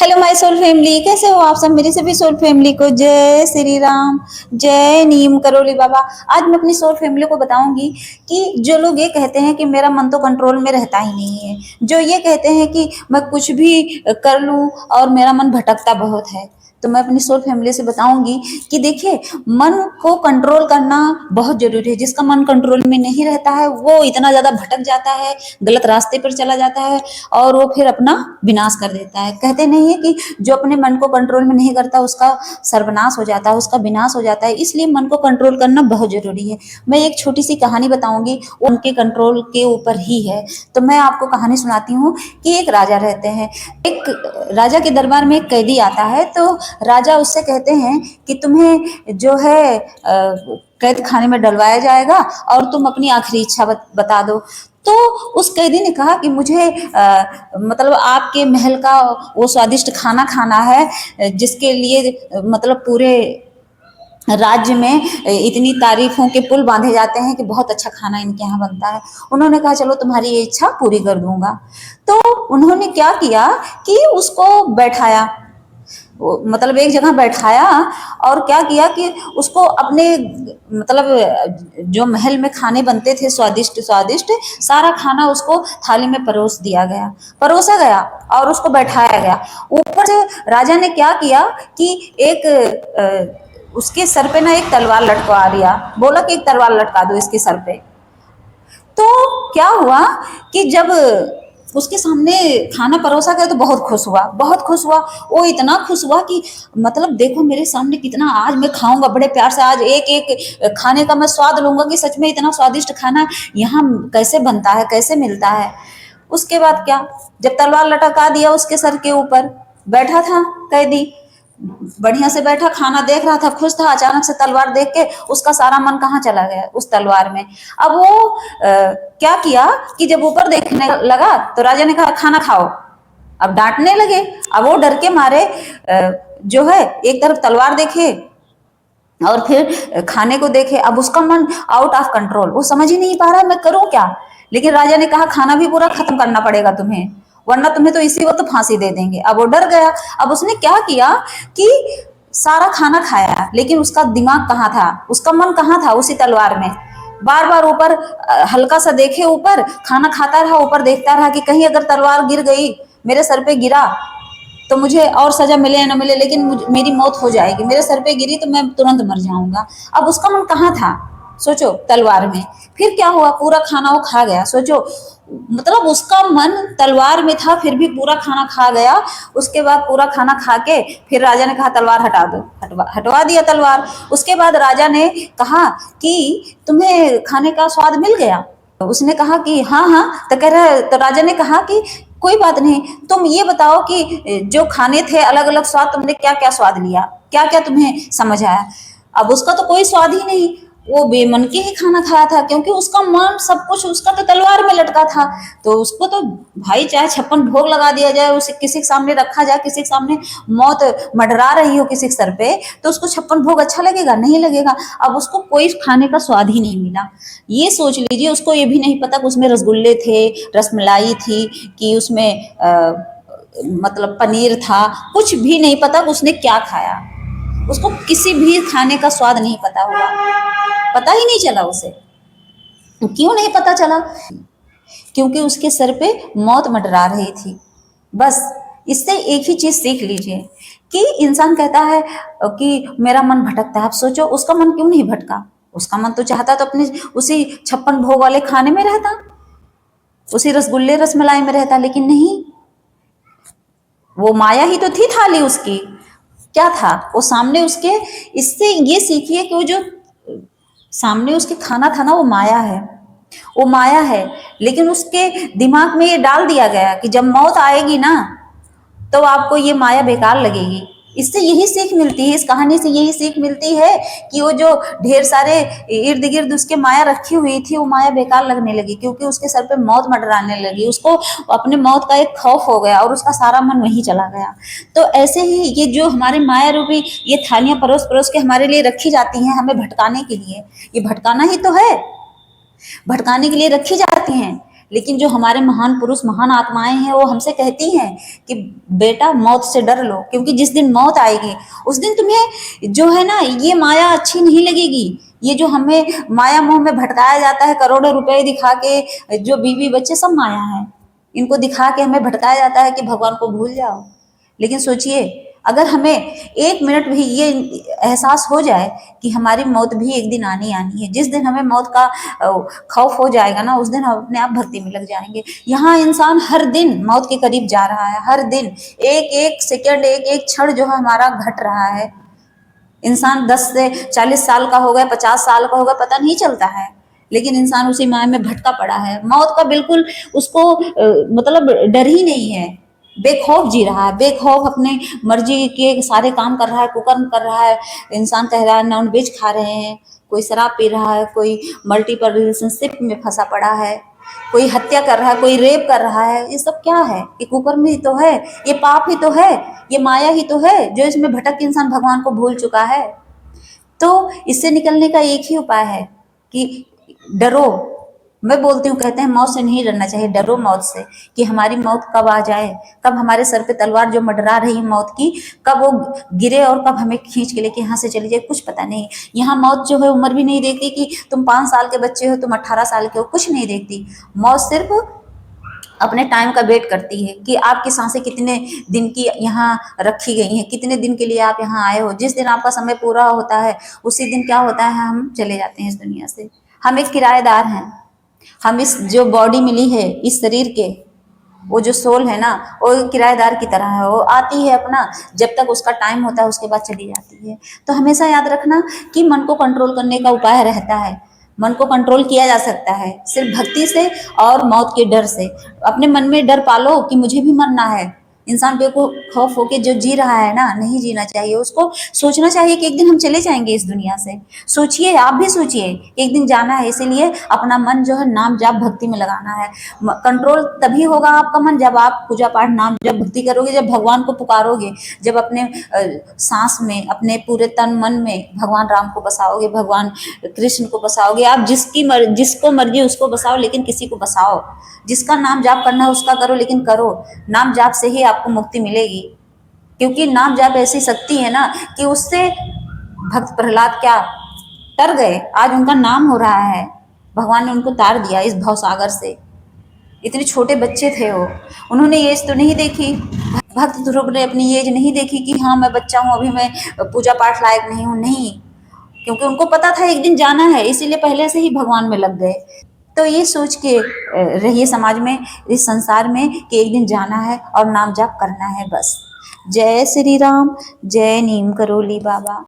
Hello my soul family, कैसे हो आप सब। मेरी सभी सोल फैमिली को जय श्री राम, जय नीम करोली बाबा। आज मैं अपनी सोल फैमिली को बताऊंगी कि जो लोग ये कहते हैं कि मेरा मन तो कंट्रोल में रहता ही नहीं है, जो ये कहते हैं कि मैं कुछ भी कर लूं और मेरा मन भटकता बहुत है, तो मैं अपनी सोल फैमिली से बताऊंगी कि देखिए, मन को कंट्रोल करना बहुत जरूरी है। जिसका मन कंट्रोल में नहीं रहता है वो इतना ज्यादा भटक जाता है, गलत रास्ते पर चला जाता है और वो फिर अपना विनाश कर देता है। कहते नहीं है कि जो अपने मन को कंट्रोल में नहीं करता उसका सर्वनाश हो जाता है, उसका विनाश हो जाता है। इसलिए मन को कंट्रोल करना बहुत जरूरी है। मैं एक छोटी सी कहानी बताऊंगी, उनके कंट्रोल के ऊपर ही है। तो मैं आपको कहानी सुनाती हूँ कि एक राजा रहते हैं। एक राजा के दरबार में एक कैदी आता है, तो राजा उससे कहते हैं कि तुम्हें जो है कैद खाने में डलवाया जाएगा और तुम अपनी आखिरी इच्छा बता दो। तो उस कैदी ने कहा कि मुझे मतलब आपके महल का वो स्वादिष्ट खाना खाना है जिसके लिए मतलब पूरे राज्य में इतनी तारीफों के पुल बांधे जाते हैं कि बहुत अच्छा खाना इनके यहाँ बनता है। उन्होंने कहा चलो तुम्हारी ये इच्छा पूरी कर दूंगा। तो उन्होंने क्या किया कि उसको बैठाया, मतलब एक जगह बैठाया और क्या किया कि उसको अपने मतलब जो महल में खाने बनते थे स्वादिष्ट स्वादिष्ट, सारा खाना उसको थाली में परोसा गया और उसको बैठाया गया। ऊपर से राजा ने क्या किया कि उसके सर पे ना एक तलवार लटका दिया, बोला कि एक तलवार लटका दो इसके सर पे। तो क्या हुआ कि जब उसके सामने खाना परोसा गया तो बहुत खुश हुआ, बहुत खुश हुआ। वो इतना खुश हुआ कि मतलब देखो मेरे सामने कितना, आज मैं खाऊंगा बड़े प्यार से, आज एक एक खाने का मैं स्वाद लूंगा कि सच में इतना स्वादिष्ट खाना यहाँ कैसे बनता है, कैसे मिलता है। उसके बाद क्या, जब तलवार लटका दिया उसके सर के ऊपर, बैठा था कैदी, बढ़िया से बैठा खाना देख रहा था, खुश था। अचानक से तलवार देख के उसका सारा मन कहाँ चला गया, उस तलवार में। अब वो क्या किया कि जब ऊपर देखने लगा तो राजा ने कहा खाना खाओ। अब डांटने लगे। अब वो डर के मारे जो है एक तरफ तलवार देखे और फिर खाने को देखे। अब उसका मन आउट ऑफ कंट्रोल, वो समझ ही नहीं पा रहा मैं करूं क्या। लेकिन राजा ने कहा खाना भी पूरा खत्म करना पड़ेगा तुम्हें, वरना तुम्हें तो इसी वक्त फांसी दे देंगे। अब वो डर गया। अब उसने क्या किया कि सारा खाना खाया, लेकिन उसका दिमाग कहाँ था, उसका मन कहाँ था, उसी तलवार में। बार बार ऊपर हल्का सा देखे, ऊपर खाना खाता रहा, ऊपर देखता रहा कि कहीं अगर तलवार गिर गई, मेरे सर पे गिरा तो मुझे और सजा मिले या ना मिले, लेकिन मेरी मौत हो जाएगी। मेरे सर पे गिरी तो मैं तुरंत मर जाऊंगा। अब उसका मन कहाँ था, सोचो, तलवार में। फिर क्या हुआ, पूरा खाना वो खा गया। सोचो, मतलब उसका मन तलवार में था फिर भी पूरा खाना खा गया। उसके बाद पूरा खाना खा के फिर राजा ने कहा तलवार हटा दो, हटवा दिया तलवार। उसके बाद राजा ने कहा कि तुम्हें खाने का स्वाद मिल गया। तो उसने कहा कि हाँ हाँ। तो कह रहा, तो राजा ने कहा कि कोई बात नहीं, तुम ये बताओ कि जो खाने थे अलग अलग स्वाद, तुमने क्या क्या स्वाद लिया, क्या क्या तुम्हें समझ आया। अब उसका तो कोई स्वाद ही नहीं, वो बेमन के ही खाना खाया था, क्योंकि उसका मन सब कुछ उसका तो तलवार में लटका था। तो उसको तो भाई चाहे 56 भोग लगा दिया जाए, उसे किसी के सामने रखा जाए, किसी के सामने मौत मंडरा रही हो किसी के सर पे, तो उसको 56 भोग अच्छा लगेगा, नहीं लगेगा। अब उसको कोई खाने का स्वाद ही नहीं मिला। ये सोच लीजिए, उसको ये भी नहीं पता कि उसमें रसगुल्ले थे, रसमलाई थी, कि उसमें मतलब पनीर था, कुछ भी नहीं पता कि उसने क्या खाया। उसको किसी भी खाने का स्वाद नहीं पता हुआ, पता ही नहीं चला उसे। क्यों नहीं पता चला, क्योंकि उसके सर पे मौत मंडरा रही थी। बस इससे एक ही चीज सीख लीजिए कि इंसान कहता है कि मेरा मन भटकता है। आप सोचो उसका मन क्यों नहीं भटका, उसका मन तो चाहता तो अपने उसी 56 भोग वाले खाने में रहता, उसी रसगुल्ले रसमलाई में रहता, लेकिन नहीं। वो माया ही तो थी थाली उसकी, क्या था वो सामने उसके। इससे ये सीखिए कि वो जो सामने उसके खाना था ना, वो माया है, वो माया है। लेकिन उसके दिमाग में ये डाल दिया गया कि जब मौत आएगी ना तो आपको ये माया बेकार लगेगी। इससे यही सीख मिलती है, इस कहानी से यही सीख मिलती है कि वो जो ढेर सारे इर्द गिर्द उसके माया रखी हुई थी, वो माया बेकार लगने लगी, क्योंकि उसके सर पे मौत मंडराने लगी। उसको अपने मौत का एक खौफ हो गया और उसका सारा मन वहीं चला गया। तो ऐसे ही ये जो हमारे माया रूपी ये थालियां परोस परोस के हमारे लिए रखी जाती हैं, हमें भटकाने के लिए, ये भटकाना ही तो है, भटकाने के लिए रखी जाती हैं। लेकिन जो हमारे महान पुरुष महान आत्माएं हैं वो हमसे कहती हैं कि बेटा मौत से डर लो, क्योंकि जिस दिन मौत आएगी उस दिन तुम्हें जो है ना ये माया अच्छी नहीं लगेगी। ये जो हमें माया मोह में भटकाया जाता है, करोड़ों रुपए दिखा के जो बीवी बच्चे सब माया है, इनको दिखा के हमें भटकाया जाता है कि भगवान को भूल जाओ। लेकिन सोचिए अगर हमें एक मिनट भी ये एहसास हो जाए कि हमारी मौत भी एक दिन आनी आनी है, जिस दिन हमें मौत का खौफ हो जाएगा ना उस दिन हम अपने आप भक्ति में लग जाएंगे। यहाँ इंसान हर दिन मौत के करीब जा रहा है, हर दिन एक एक सेकंड एक एक क्षण जो है हमारा घट रहा है। इंसान 10 से 40 साल का हो गया, 50 साल का होगा, पता नहीं चलता है, लेकिन इंसान उसी माया में भटका पड़ा है। मौत का बिल्कुल उसको मतलब डर ही नहीं है, बेखौफ जी रहा है, बेखौफ अपने मर्जी के सारे काम कर रहा है, कुकर्म कर रहा है। इंसान कह रहा है नॉन वेज खा रहे हैं, कोई शराब पी रहा है, कोई मल्टीपल रिलेशनशिप में फंसा पड़ा है, कोई हत्या कर रहा है, कोई रेप कर रहा है। ये सब क्या है? ये कुकर्म ही तो है, ये पाप ही तो है, ये माया ही तो है जो इसमें भटक के इंसान भगवान को भूल चुका है। तो इससे निकलने का एक ही उपाय है कि डरो। मैं बोलती हूँ, कहते हैं मौत से नहीं डरना चाहिए, डरो मौत से कि हमारी मौत कब आ जाए, कब हमारे सर पे तलवार जो मंडरा रही है मौत की, कब वो गिरे और कब हमें खींच के लेके यहाँ से चली जाए, कुछ पता नहीं। यहाँ मौत जो है उम्र भी नहीं देखती कि तुम 5 साल के बच्चे हो, तुम 18 साल के हो, कुछ नहीं देखती। मौत सिर्फ अपने टाइम का वेट करती है कि आपकी सांसें कितने दिन की यहाँ रखी गई हैं, कितने दिन के लिए आप यहाँ आए हो। जिस दिन आपका समय पूरा होता है उसी दिन क्या होता है, हम चले जाते हैं इस दुनिया से। हम एक किराएदार हैं, हम इस जो बॉडी मिली है इस शरीर के, वो जो सोल है ना वो किराएदार की तरह है, वो आती है अपना, जब तक उसका टाइम होता है उसके बाद चली जाती है। तो हमेशा याद रखना कि मन को कंट्रोल करने का उपाय रहता है। मन को कंट्रोल किया जा सकता है सिर्फ भक्ति से और मौत के डर से। अपने मन में डर पालो कि मुझे भी मरना है। इंसान बेखौफ होके जो जी रहा है ना, नहीं जीना चाहिए, उसको सोचना चाहिए कि एक दिन हम चले जाएंगे इस दुनिया से। सोचिए, आप भी सोचिए, एक दिन जाना है, इसीलिए अपना मन जो है नाम जाप भक्ति में लगाना है। कंट्रोल तभी होगा आपका मन जब आप पूजा पाठ नाम जब भक्ति करोगे, जब भगवान को पुकारोगे, जब अपने सांस में, अपने पूरे तन मन में भगवान राम को बसाओगे, भगवान कृष्ण को बसाओगे। आप जिसको मर्जी उसको बसाओ, लेकिन किसी को बसाओ। जिसका नाम जाप करना है उसका करो, लेकिन करो। नाम जाप से ही आपको मुक्ति मिलेगी, क्योंकि नाम जाप ऐसी शक्ति है ना कि उससे भक्त प्रहलाद क्या तर गए, आज उनका नाम हो रहा है। भगवान ने उनको तार दिया इस भवसागर से। इतने छोटे बच्चे थे वो, उन्होंने एज तो नहीं देखी, भक्त ध्रुव ने अपनी एज नहीं देखी कि हाँ मैं बच्चा हूँ, अभी मैं पूजा पाठ लायक नहीं हूँ, नहीं, क्योंकि उनको पता था एक दिन जाना है, इसीलिए पहले से ही भगवान में लग गए। तो ये सोच के रहिए समाज में, इस संसार में, कि एक दिन जाना है और नाम जाप करना है बस। जय श्री राम, जय नीम करोली बाबा।